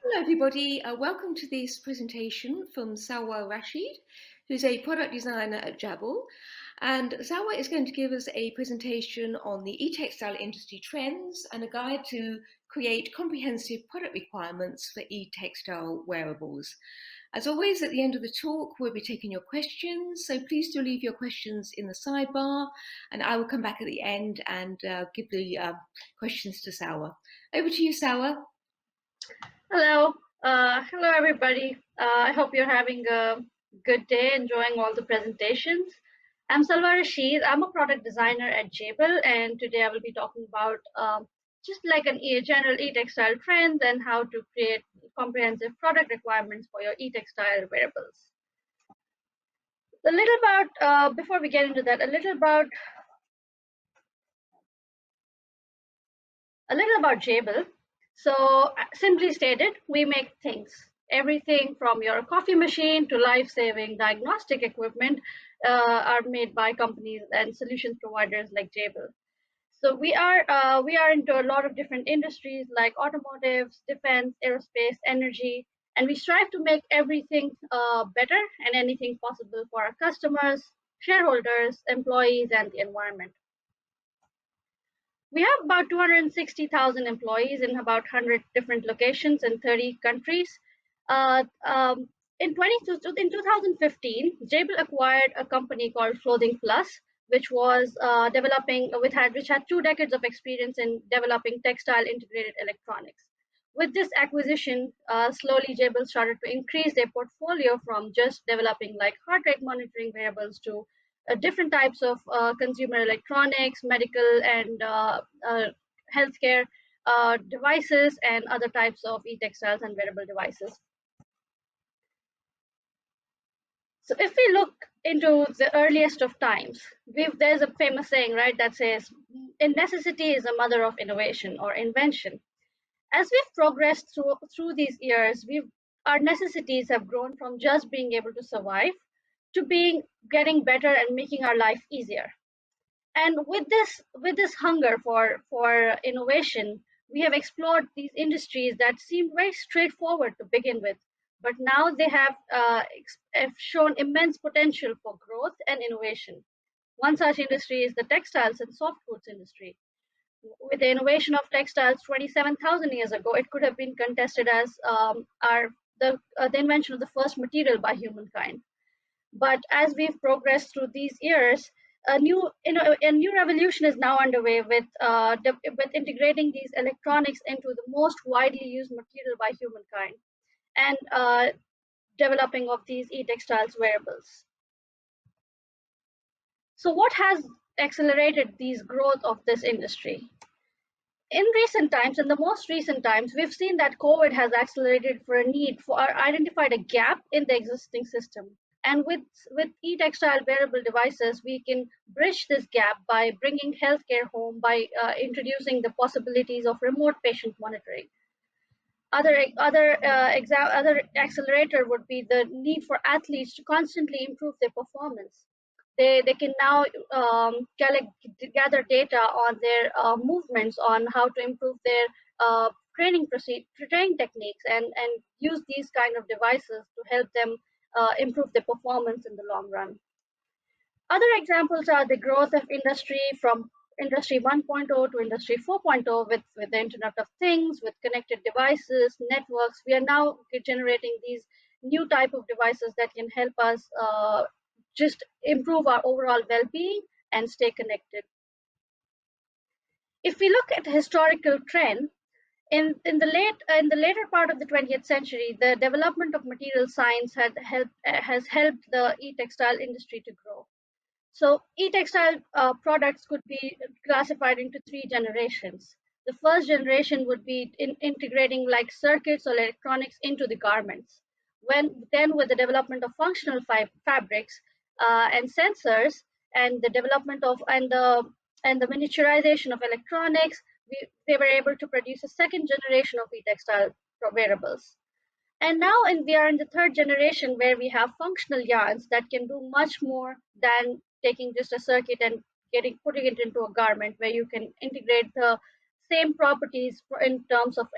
Hello, everybody. Welcome to this presentation from Salwa Rasheed, who's a product designer at Jabil. And Salwa is going to give us a presentation on the e-textile industry trends and a guide to create comprehensive product requirements for e-textile wearables. As always, at the end of the talk, we'll be taking your questions. So please do leave your questions in the sidebar, and I will come back at the end and give the questions to Salwa. Over to you, Salwa. Hello, hello everybody. I hope you're having a good day, enjoying all the presentations. I'm Salwa Rasheed. I'm a product designer at Jabil, and today I will be talking about just like general e-textile trends and how to create comprehensive product requirements for your e-textile wearables. A little about before we get into that, a little about Jabil. So simply stated, we make things. Everything from your coffee machine to life-saving diagnostic equipment are made by companies and solutions providers like Jabil. So we are into a lot of different industries like automotive, defense, aerospace, energy, and we strive to make everything better and anything possible for our customers, shareholders, employees, and the environment. We have about 260,000 employees in about 100 different locations in 30 countries. In 2015, Jabil acquired a company called Clothing Plus, which was which had 2 decades of experience in developing textile integrated electronics. With this acquisition, slowly Jabil started to increase their portfolio from just developing like heart rate monitoring wearables to different types of consumer electronics, medical, and healthcare devices, and other types of e-textiles and wearable devices. So if we look into the earliest of times, there's a famous saying, right, that says, necessity is the mother of innovation or invention. As we've progressed through these years, our necessities have grown from just being able to survive to getting better and making our life easier. And with this hunger for innovation, we have explored these industries that seemed very straightforward to begin with, but now they have shown immense potential for growth and innovation. One such industry is the textiles and soft goods industry. With the innovation of textiles 27,000 years ago, it could have been contested as the invention of the first material by humankind. But as we've progressed through these years, a new revolution is now underway with integrating these electronics into the most widely used material by humankind, and developing of these e-textiles wearables. So what has accelerated these growth of this industry? In recent times, in the most recent times, we've seen that COVID has accelerated for a need for or identified a gap in the existing system. And with e-textile wearable devices, we can bridge this gap by bringing healthcare home, by introducing the possibilities of remote patient monitoring. Other accelerator would be the need for athletes to constantly improve their performance. They can now gather data on their movements, on how to improve their training techniques, and use these kind of devices to help them improve their performance in the long run. Other examples are the growth of industry from Industry 1.0 to Industry 4.0 with the Internet of Things, with connected devices, networks. We are now generating these new type of devices that can help us just improve our overall well-being and stay connected. If we look at the historical trend, in the later part of the 20th century, the development of material science has helped the e-textile industry to grow. So e-textile products could be classified into 3 generations. The first generation would be integrating like circuits or electronics into the garments. Then with the development of functional fabrics and sensors, and the development of and the miniaturization of electronics, they were able to produce a second generation of e-textile wearables. And now we are in the 3rd generation, where we have functional yarns that can do much more than taking just a circuit and putting it into a garment, where you can integrate the same properties in terms of